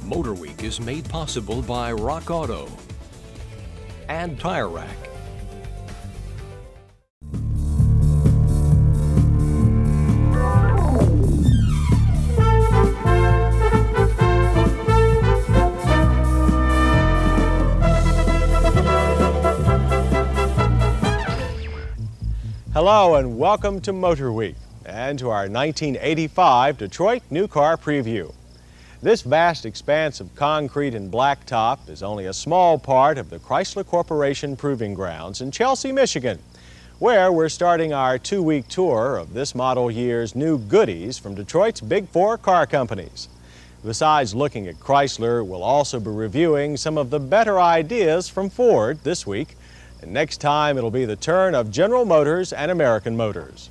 MotorWeek is made possible by Rock Auto and Tire Rack. Hello and welcome to MotorWeek and to our 1985 Detroit New Car Preview. This vast expanse of concrete and blacktop is only a small part of the Chrysler Corporation Proving Grounds in Chelsea, Michigan, where we're starting our two-week tour of this model year's new goodies from Detroit's Big Four car companies. Besides looking at Chrysler, we'll also be reviewing some of the better ideas from Ford this week. And next time, it'll be the turn of General Motors and American Motors.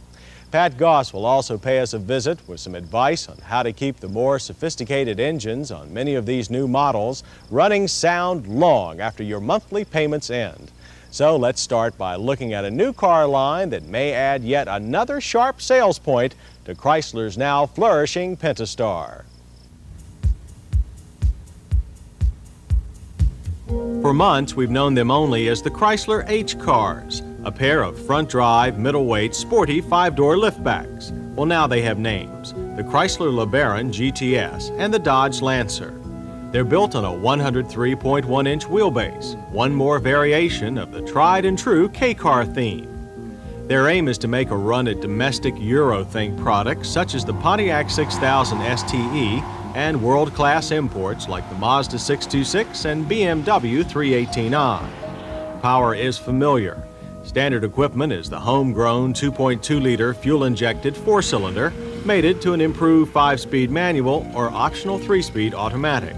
Pat Goss will also pay us a visit with some advice on how to keep the more sophisticated engines on many of these new models running sound long after your monthly payments end. So let's start by looking at a new car line that may add yet another sharp sales point to Chrysler's now flourishing Pentastar. For months, we've known them only as the Chrysler H cars, a pair of front-drive, middleweight, sporty five-door liftbacks. Well, now they have names, the Chrysler LeBaron GTS and the Dodge Lancer. They're built on a 103.1-inch wheelbase, one more variation of the tried-and-true K-car theme. Their aim is to make a run at domestic Eurothink products such as the Pontiac 6000 STE and world-class imports like the Mazda 626 and BMW 318i. Power is familiar. Standard equipment is the homegrown 2.2-liter fuel-injected four-cylinder, mated to an improved 5-speed manual or optional 3-speed automatic.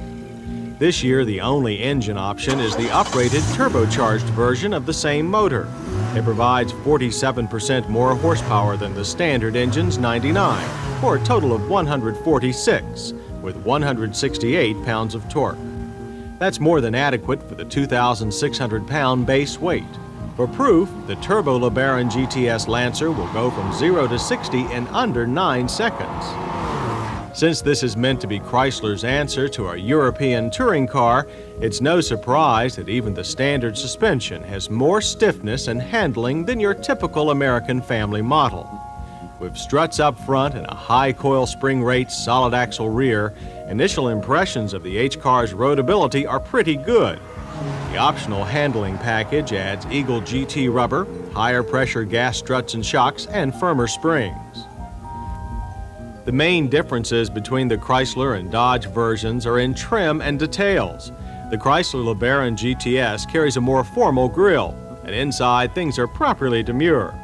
This year, the only engine option is the uprated turbocharged version of the same motor. It provides 47% more horsepower than the standard engine's 99, for a total of 146. With 168 pounds of torque. That's more than adequate for the 2,600-pound base weight. For proof, the Turbo LeBaron GTS Lancer will go from 0 to 60 in under 9 seconds. Since this is meant to be Chrysler's answer to a European touring car, it's no surprise that even the standard suspension has more stiffness and handling than your typical American family model. With struts up front and a high coil spring rate solid axle rear, initial impressions of the H-Car's roadability are pretty good. The optional handling package adds Eagle GT rubber, higher pressure gas struts and shocks, and firmer springs. The main differences between the Chrysler and Dodge versions are in trim and details. The Chrysler LeBaron GTS carries a more formal grille, and inside things are properly demure.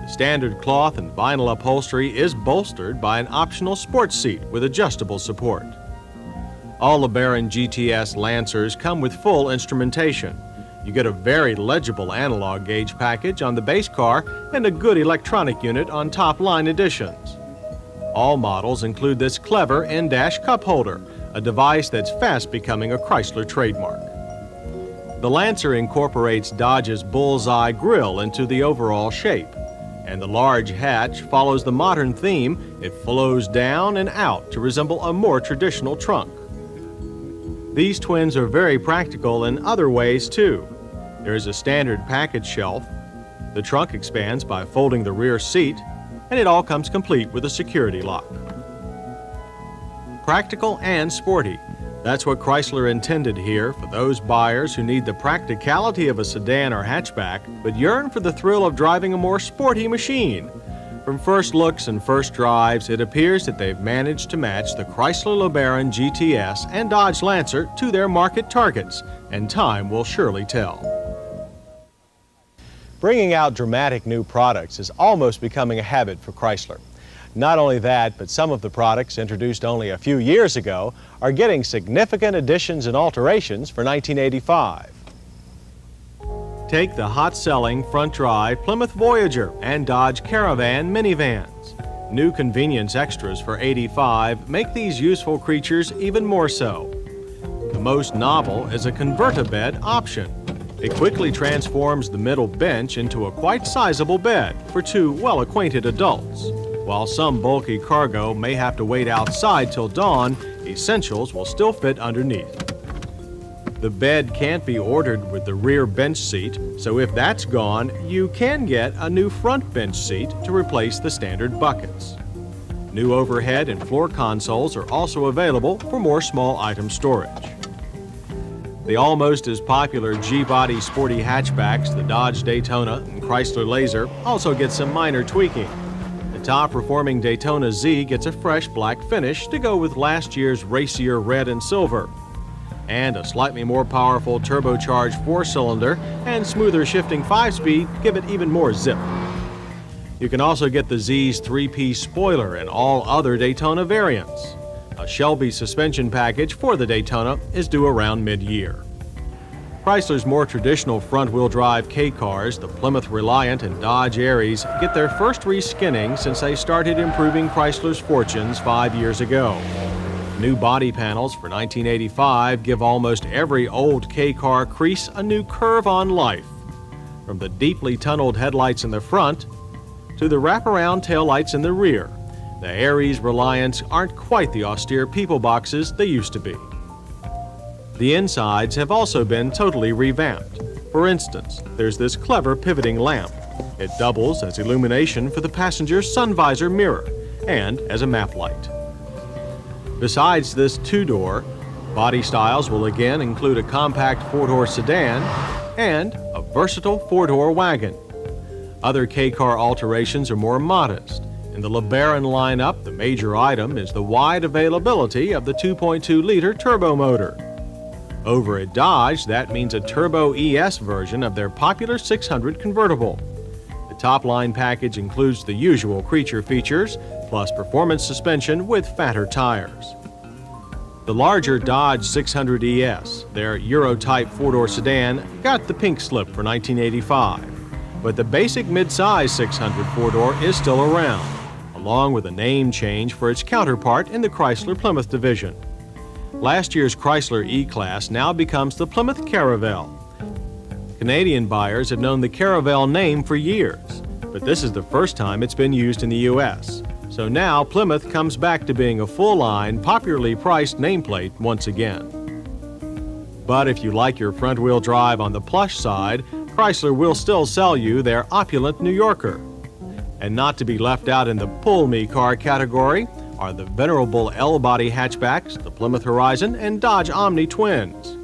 The standard cloth and vinyl upholstery is bolstered by an optional sports seat with adjustable support. All LeBaron GTS Lancers come with full instrumentation. You get a very legible analog gauge package on the base car and a good electronic unit on top-line editions. All models include this clever in-dash cup holder, a device that's fast becoming a Chrysler trademark. The Lancer incorporates Dodge's bullseye grille into the overall shape. And the large hatch follows the modern theme. It flows down and out to resemble a more traditional trunk. These twins are very practical in other ways too. There is a standard package shelf. The trunk expands by folding the rear seat, and it all comes complete with a security lock. Practical and sporty. That's what Chrysler intended here for those buyers who need the practicality of a sedan or hatchback, but yearn for the thrill of driving a more sporty machine. From first looks and first drives, it appears that they've managed to match the Chrysler LeBaron GTS and Dodge Lancer to their market targets, and time will surely tell. Bringing out dramatic new products is almost becoming a habit for Chrysler. Not only that, but some of the products introduced only a few years ago are getting significant additions and alterations for 1985. Take the hot-selling front-drive Plymouth Voyager and Dodge Caravan minivans. New convenience extras for 85 make these useful creatures even more so. The most novel is a convert-a-bed option. It quickly transforms the middle bench into a quite sizable bed for two well-acquainted adults. While some bulky cargo may have to wait outside till dawn, Essentials will still fit underneath. The bed can't be ordered with the rear bench seat, so if that's gone, you can get a new front bench seat to replace the standard buckets. New overhead and floor consoles are also available for more small item storage. The almost as popular G-body sporty hatchbacks, the Dodge Daytona and Chrysler Laser, also get some minor tweaking. The top-performing Daytona Z gets a fresh black finish to go with last year's racier red and silver. And a slightly more powerful turbocharged 4-cylinder and smoother shifting 5-speed give it even more zip. You can also get the Z's 3-piece spoiler and all other Daytona variants. A Shelby suspension package for the Daytona is due around mid-year. Chrysler's more traditional front-wheel drive K cars, the Plymouth Reliant and Dodge Aries, get their first reskinning since they started improving Chrysler's fortunes 5 years ago. New body panels for 1985 give almost every old K-car crease a new curve on life. From the deeply tunneled headlights in the front to the wraparound taillights in the rear, the Aries Reliants aren't quite the austere people boxes they used to be. The insides have also been totally revamped. For instance, there's this clever pivoting lamp. It doubles as illumination for the passenger's sun visor mirror and as a map light. Besides this two-door, body styles will again include a compact four-door sedan and a versatile four-door wagon. Other K-car alterations are more modest. In the LeBaron lineup, the major item is the wide availability of the 2.2-liter turbo motor. Over at Dodge, that means a Turbo ES version of their popular 600 convertible. The top-line package includes the usual creature features, plus performance suspension with fatter tires. The larger Dodge 600 ES, their Euro-type four-door sedan, got the pink slip for 1985. But the basic mid-size 600 four-door is still around, along with a name change for its counterpart in the Chrysler Plymouth division. Last year's Chrysler E-Class now becomes the Plymouth Caravelle. Canadian buyers have known the Caravelle name for years, but this is the first time it's been used in the U.S. So now Plymouth comes back to being a full-line, popularly priced nameplate once again. But if you like your front-wheel drive on the plush side, Chrysler will still sell you their opulent New Yorker. And not to be left out in the pull-me car category are the venerable L-body hatchbacks, the Plymouth Horizon and Dodge Omni Twins.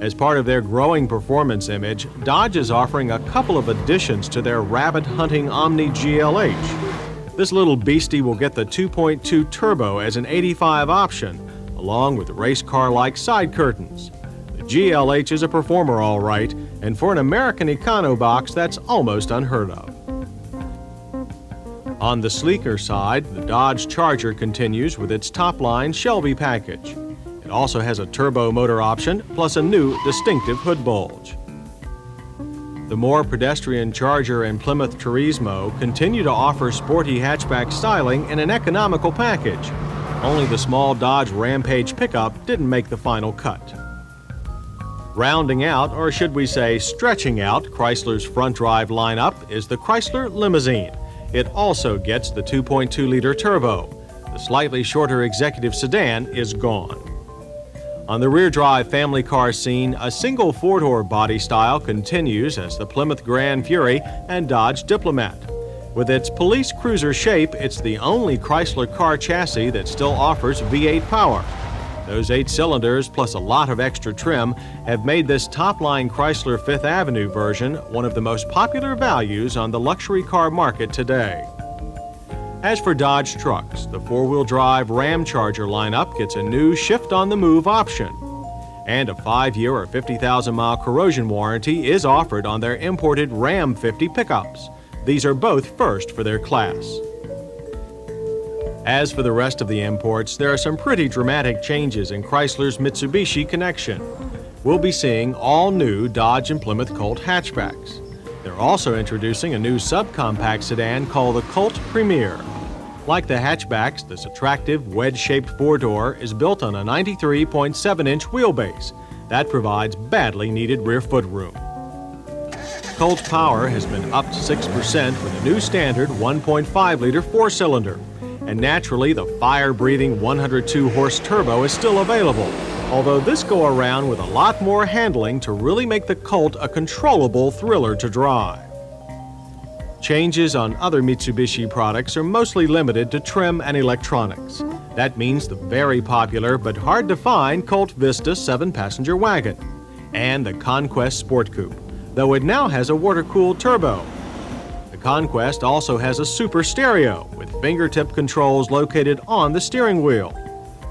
As part of their growing performance image, Dodge is offering a couple of additions to their rabbit-hunting Omni GLH. This little beastie will get the 2.2 turbo as an 85 option, along with race car-like side curtains. The GLH is a performer all right, and for an American econo box, that's almost unheard of. On the sleeker side, the Dodge Charger continues with its top-line Shelby package. It also has a turbo motor option, plus a new distinctive hood bulge. The more pedestrian Charger and Plymouth Turismo continue to offer sporty hatchback styling in an economical package. Only the small Dodge Rampage pickup didn't make the final cut. Rounding out, or should we say stretching out, Chrysler's front drive lineup is the Chrysler Limousine. It also gets the 2.2-liter turbo. The slightly shorter executive sedan is gone. On the rear drive family car scene, a single four-door body style continues as the Plymouth Grand Fury and Dodge Diplomat. With its police cruiser shape, it's the only Chrysler car chassis that still offers V8 power. Those 8 cylinders, plus a lot of extra trim, have made this top-line Chrysler Fifth Avenue version one of the most popular values on the luxury car market today. As for Dodge trucks, the four-wheel drive Ram Charger lineup gets a new shift-on-the-move option. And a 5-year or 50,000-mile corrosion warranty is offered on their imported Ram 50 pickups. These are both first for their class. As for the rest of the imports, there are some pretty dramatic changes in Chrysler's Mitsubishi connection. We'll be seeing all new Dodge and Plymouth Colt hatchbacks. They're also introducing a new subcompact sedan called the Colt Premier. Like the hatchbacks, this attractive wedge-shaped four-door is built on a 93.7-inch wheelbase. That provides badly needed rear footroom. Colt power has been upped 6% with a new standard 1.5-liter four-cylinder. And naturally, the fire-breathing 102-horse turbo is still available, although this go-around with a lot more handling to really make the Colt a controllable thriller to drive. Changes on other Mitsubishi products are mostly limited to trim and electronics. That means the very popular but hard-to-find Colt Vista 7-passenger wagon and the Conquest Sport Coupe, though it now has a water-cooled turbo. The Conquest also has a super stereo with fingertip controls located on the steering wheel,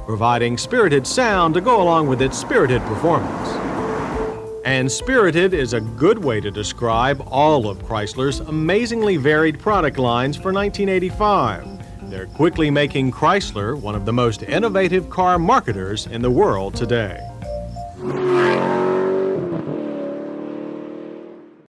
providing spirited sound to go along with its spirited performance. And spirited is a good way to describe all of Chrysler's amazingly varied product lines for 1985. They're quickly making Chrysler one of the most innovative car marketers in the world today.